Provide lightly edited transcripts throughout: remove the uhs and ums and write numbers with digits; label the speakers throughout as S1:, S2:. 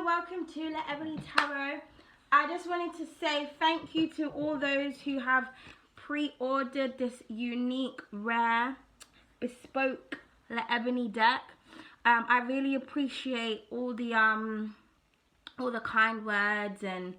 S1: welcome to La Ebony Tarot. I just wanted to say thank you to all those who have pre-ordered this unique, rare, bespoke La Ebony deck. I really appreciate all the kind words and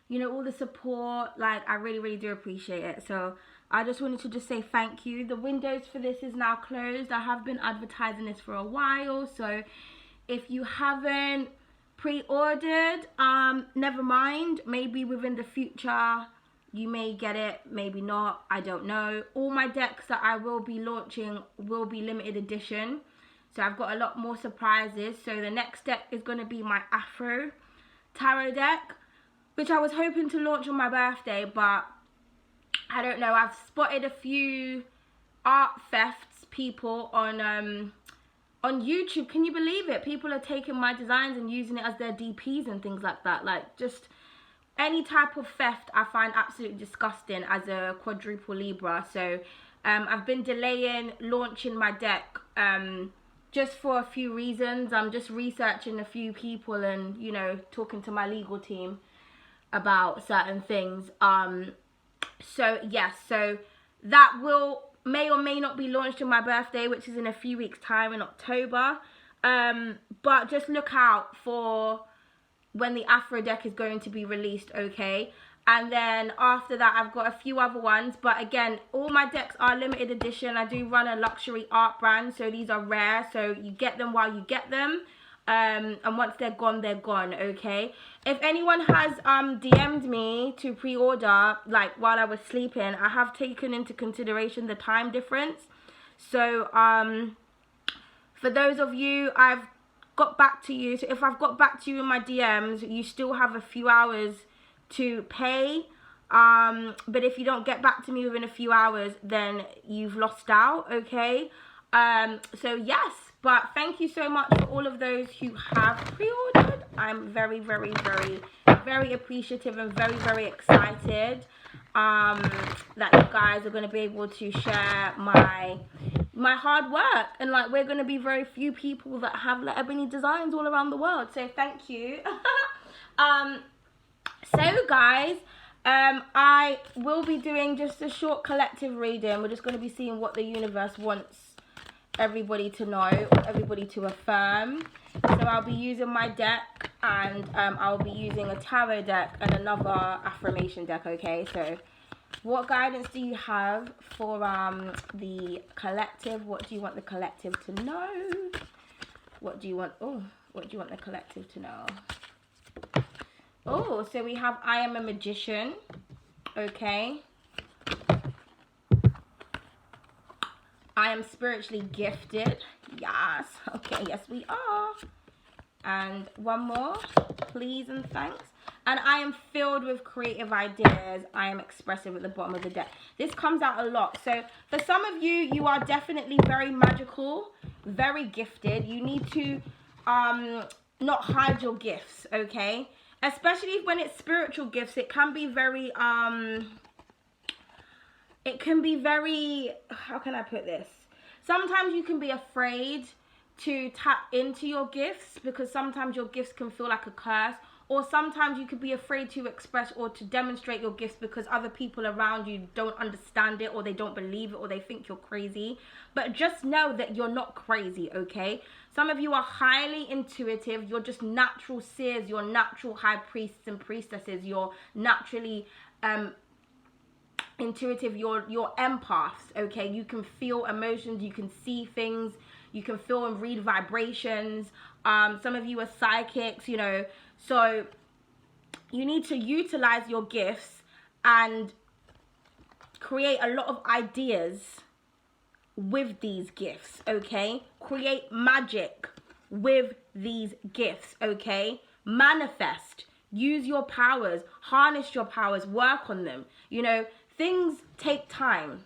S1: all the support. Like, I really do appreciate it. So I just wanted to just say thank you. The windows for this is now closed. I have been advertising this for a while, so if you haven't pre-ordered, never mind. Maybe within the future you may get it, maybe not, I don't know. All my decks that I will be launching will be limited edition, so I've got a lot more surprises. So the next deck is going to be my Afro tarot deck, which I was hoping to launch on my birthday, but I don't know. I've spotted a few art thefts people on YouTube. Can you believe it? People are taking my designs and using it as their DPs and things like that. Like, just any type of theft I find absolutely disgusting as a quadruple Libra. So I've been delaying launching my deck just for a few reasons. I'm just researching a few people and talking to my legal team about certain things. So yes, so that may or may not be launched on my birthday, which is in a few weeks time in October. But just look out for when the Afro deck is going to be released, okay? And then after that, I've got a few other ones, but again, all my decks are limited edition. I do run a luxury art brand, so these are rare, so you get them while you get them. And once they're gone, okay? If anyone has DM'd me to pre-order, like, while I was sleeping, I have taken into consideration the time difference. So for those of you, I've got back to you. So if I've got back to you in my DMs, you still have a few hours to pay. But if you don't get back to me within a few hours, then you've lost out, okay? So yes, but thank you so much for all of those who have pre-ordered. I'm very appreciative and very excited that you guys are going to be able to share my hard work. And like, we're going to be very few people that have La Ebony designs all around the world, so thank you. So guys, I will be doing just a short collective reading. We're just going to be seeing what the universe wants everybody to know, or everybody to affirm. So I'll be using my deck, and I'll be using a tarot deck and another affirmation deck, okay? So what guidance do you have for the collective? What do you want the collective to know? What do you want the collective to know? Oh, so we have I am a magician, okay? I am spiritually gifted. Yes. Okay, yes we are. And one more, please and thanks. And I am filled with creative ideas. I am expressive at the bottom of the deck. This comes out a lot. So for some of you, you are definitely very magical, very gifted. You need to not hide your gifts, okay? Especially when it's spiritual gifts, it can be very how can I put this? Sometimes you can be afraid to tap into your gifts because sometimes your gifts can feel like a curse, or sometimes you could be afraid to express or to demonstrate your gifts because other people around you don't understand it, or they don't believe it, or they think you're crazy. But just know that you're not crazy, okay? Some of you are highly intuitive. You're just natural seers. You're natural high priests and priestesses. You're naturally intuitive. You're empaths, okay? You can feel emotions. You can see things. You can feel and read vibrations. Some of you are psychics, so you need to utilize your gifts and create a lot of ideas with these gifts, okay? Create magic with these gifts, okay? Manifest. Use your powers. Harness your powers. Work on them. Things take time.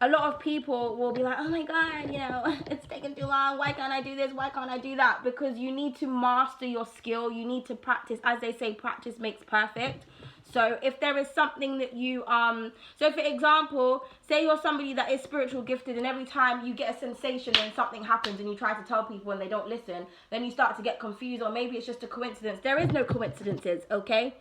S1: a lot of people will be like, oh my God, you know, it's taking too long. Why can't I do this? Why can't I do that? Because you need to master your skill. You need to practice. As they say, practice makes perfect. So if there is something that you, so for example, say you're somebody that is spiritual gifted, and every time you get a sensation and something happens and you try to tell people and they don't listen, then you start to get confused, or maybe it's just a coincidence. There is no coincidences, okay?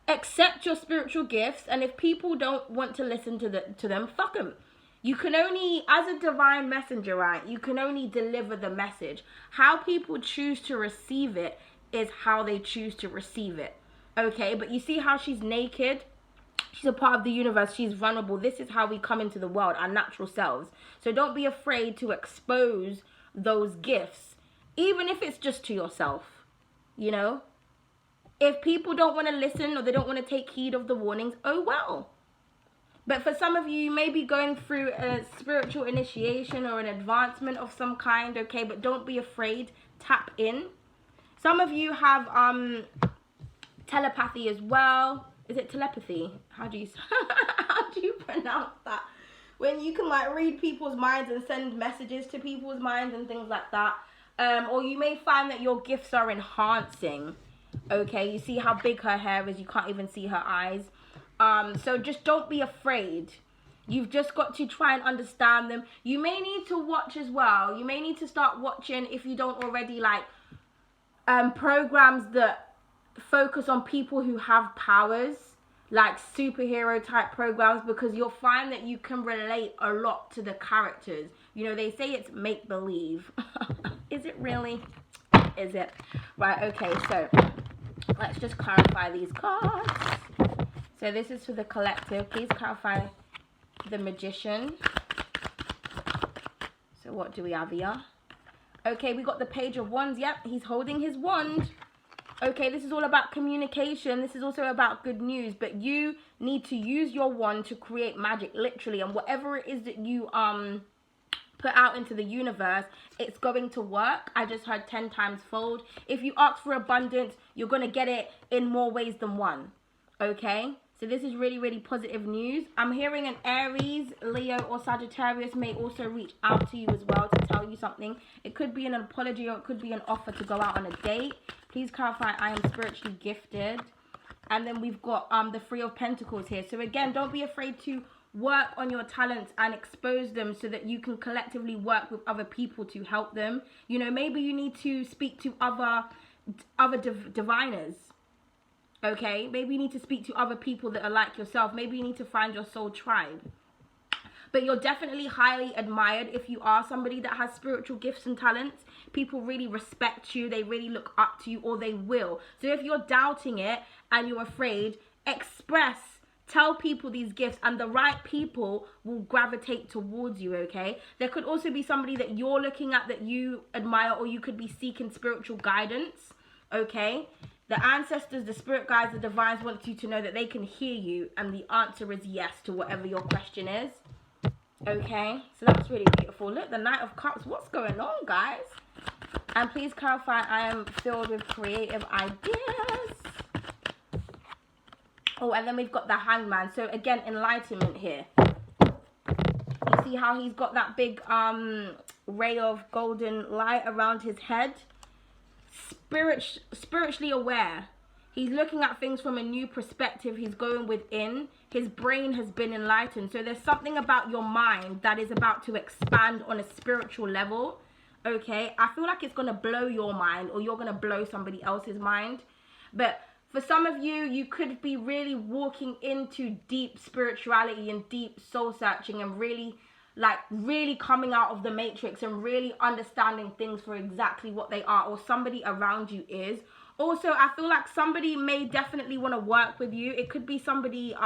S1: Accept your spiritual gifts, and if people don't want to listen to them, fuck them. You can only, as a divine messenger, right, you can only deliver the message. How people choose to receive it is how they choose to receive it. Okay, but you see how she's naked? She's a part of the universe. She's vulnerable. This is how we come into the world, our natural selves. So don't be afraid to expose those gifts, even if it's just to yourself, you know? If people don't want to listen or they don't want to take heed of the warnings, oh well. But for some of you, you may be going through a spiritual initiation or an advancement of some kind, okay? But don't be afraid. Tap in. Some of you have telepathy as well. Is it telepathy? How do you pronounce that? When you can like read people's minds and send messages to people's minds and things like that. Or you may find that your gifts are enhancing. Okay, you see how big her hair is, you can't even see her eyes. So just don't be afraid. You've just got to try and understand them. You may need to watch as well. You may need to start watching, if you don't already, like programs that focus on people who have powers, like superhero type programs, because you'll find that you can relate a lot to the characters. You know, they say it's make-believe. Is it really? Is it? Right, okay, so let's just clarify these cards. So this is for the collective. Please clarify the Magician. So what do we have here? Okay, we got the Page of Wands. Yep, he's holding his wand. Okay, this is all about communication. This is also about good news. But you need to use your wand to create magic, literally. And whatever it is that you put out into the universe, it's going to work. I just heard 10 times fold. If you ask for abundance, you're going to get it in more ways than one. Okay? So this is really, really positive news. I'm hearing an Aries, Leo, or Sagittarius may also reach out to you as well to tell you something. It could be an apology or it could be an offer to go out on a date. Please clarify, I am spiritually gifted. And then we've got the Three of Pentacles here. So again, don't be afraid to work on your talents and expose them so that you can collectively work with other people to help them. You know, maybe you need to speak to other diviners. Okay, maybe you need to speak to other people that are like yourself. Maybe you need to find your soul tribe. But you're definitely highly admired if you are somebody that has spiritual gifts and talents. People really respect you. They really look up to you, or they will. So if you're doubting it and you're afraid, express. Tell people these gifts, and the right people will gravitate towards you, okay? There could also be somebody that you're looking at that you admire, or you could be seeking spiritual guidance, okay? The ancestors, the spirit guides, the divines want you to know that they can hear you, and the answer is yes to whatever your question is, okay? So that's really beautiful. Look, the Knight of Cups. What's going on, guys? And please clarify, I am filled with creative ideas. Oh, and then we've got the Hangman. So again, enlightenment here. You see how he's got that big ray of golden light around his head? Spiritually aware. He's looking at things from a new perspective. He's going within. His brain has been enlightened. So there's something about your mind that is about to expand on a spiritual level. Okay, I feel like it's going to blow your mind, or you're going to blow somebody else's mind. But for some of you, you could be really walking into deep spirituality and deep soul searching, and really coming out of the matrix and really understanding things for exactly what they are, or somebody around you is. Also, I feel like somebody may definitely want to work with you. It could be somebody,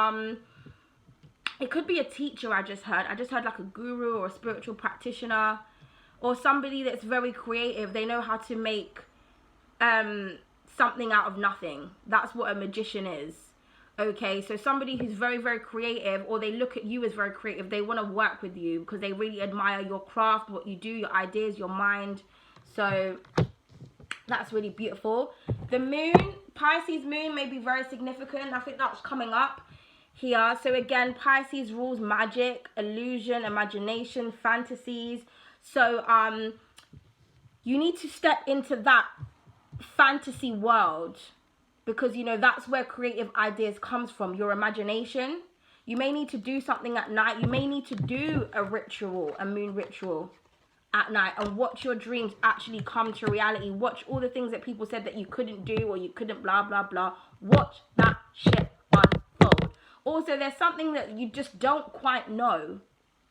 S1: it could be a teacher. I just heard like a guru or a spiritual practitioner, or somebody that's very creative. They know how to make something out of nothing. That's what a magician is. Okay, so somebody who's very, very creative, or they look at you as very creative, they want to work with you because they really admire your craft, what you do, your ideas, your mind. So that's really beautiful. The moon, Pisces moon, may be very significant. I think that's coming up. here. So again, Pisces rules magic, illusion, imagination, fantasies. So you need to step into that fantasy world, because you know that's where creative ideas comes from, your imagination. You may need to do something at night. You may need to do a ritual, a moon ritual at night, and watch your dreams actually come to reality. Watch all the things that people said that you couldn't do or you couldn't blah blah blah. Watch that shit unfold. Also, there's something that you just don't quite know.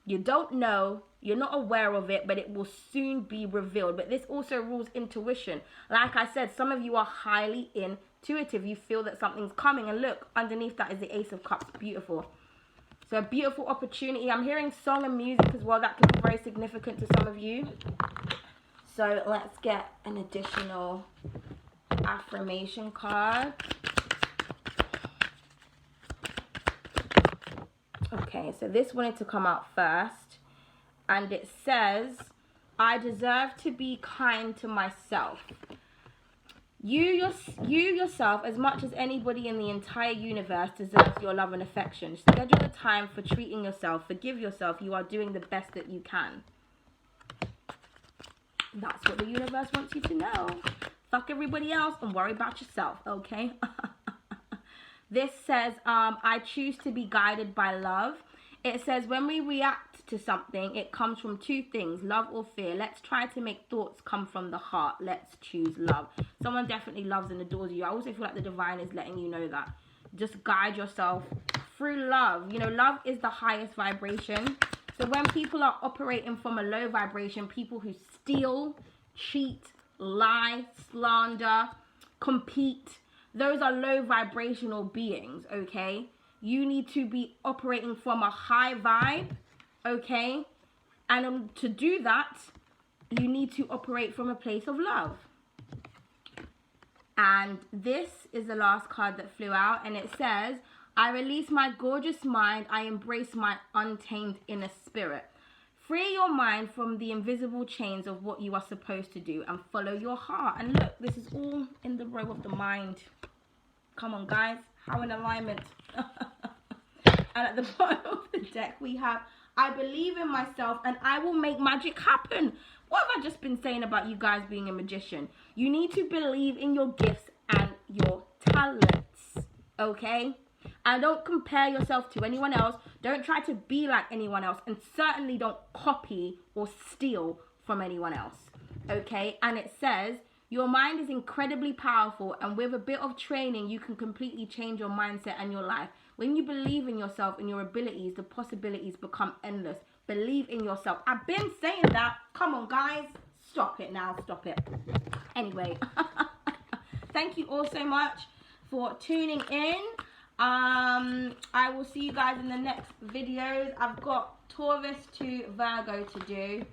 S1: You don't know, you're not aware of it, but it will soon be revealed. But this also rules intuition. Like I said, some of you are highly intuitive. You feel that something's coming, and look, underneath that is the Ace of Cups. Beautiful. So a beautiful opportunity. I'm hearing song and music as well. That could be very significant to some of you. So let's get an additional affirmation card. Okay, so this wanted to come out first, and it says, I deserve to be kind to myself. You yourself, as much as anybody in the entire universe, deserves your love and affection. Schedule a time for treating yourself. Forgive yourself. You are doing the best that you can. That's what the universe wants you to know. Fuck everybody else and worry about yourself, okay? This says, I choose to be guided by love. It says, when we react to something, it comes from two things, love or fear. Let's try to make thoughts come from the heart. Let's choose love. Someone definitely loves and adores you. I also feel like the divine is letting you know that. Just guide yourself through love. You know, love is the highest vibration. So when people are operating from a low vibration, people who steal, cheat, lie, slander, compete, those are low vibrational beings, okay? You need to be operating from a high vibe, okay? And to do that, you need to operate from a place of love. And this is the last card that flew out, and it says, I release my gorgeous mind. I embrace my untamed inner spirit. Free your mind from the invisible chains of what you are supposed to do and follow your heart. And look, this is all in the row of the mind. Come on, guys. How in alignment. And at the bottom of the deck, we have, I believe in myself and I will make magic happen. What have I just been saying about you guys being a magician? You need to believe in your gifts and your talents, okay? And don't compare yourself to anyone else. Don't try to be like anyone else. And certainly don't copy or steal from anyone else, okay? And it says, your mind is incredibly powerful, and with a bit of training, you can completely change your mindset and your life. When you believe in yourself and your abilities, the possibilities become endless. Believe in yourself. I've been saying that. Come on, guys. Stop it now. Stop it. Anyway, thank you all so much for tuning in. I will see you guys in the next videos. I've got Taurus to Virgo to do.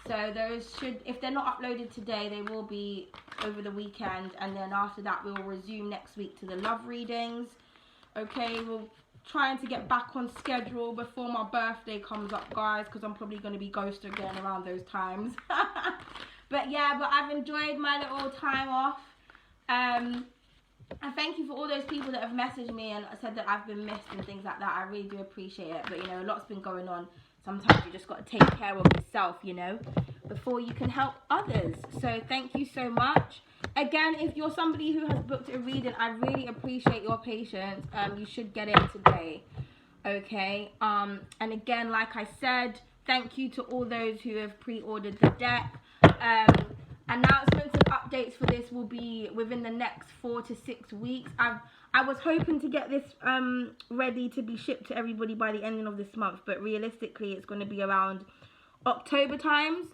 S1: So those should, if they're not uploaded today, they will be over the weekend. And then after that, we will resume next week to the love readings. Okay, we're trying to get back on schedule before my birthday comes up, guys, because I'm probably going to be ghost again around those times. But yeah, but I've enjoyed my little time off. And thank you for all those people that have messaged me and said that I've been missed and things like that. I really do appreciate it. But, you know, a lot's been going on. Sometimes you just got to take care of yourself, you know, before you can help others. So thank you so much. Again, if you're somebody who has booked a reading, I really appreciate your patience. You should get it today. Okay. And again, like I said, thank you to all those who have pre-ordered the deck. Announcements and updates for this will be within the next 4 to 6 weeks. I was hoping to get this ready to be shipped to everybody by the ending of this month, but realistically it's going to be around October times.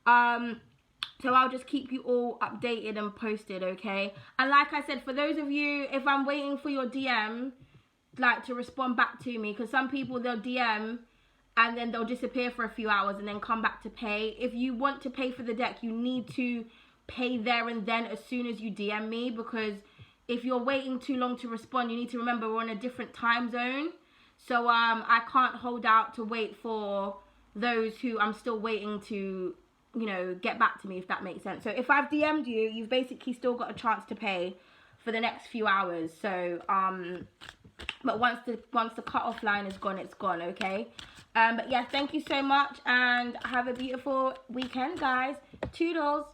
S1: So I'll just keep you all updated and posted, okay? And like I said, for those of you, if I'm waiting for your DM, like, to respond back to me, because some people, they'll DM and then they'll disappear for a few hours and then come back to pay. If you want to pay for the deck, you need to pay there and then as soon as you DM me, because if you're waiting too long to respond, you need to remember we're on a different time zone. So I can't hold out to wait for those who I'm still waiting to, you know, get back to me, if that makes sense. So if I've DM'd you, you've basically still got a chance to pay for the next few hours. So But once the cut-off line is gone, it's gone, okay? But yeah, thank you so much, and have a beautiful weekend, guys. Toodles.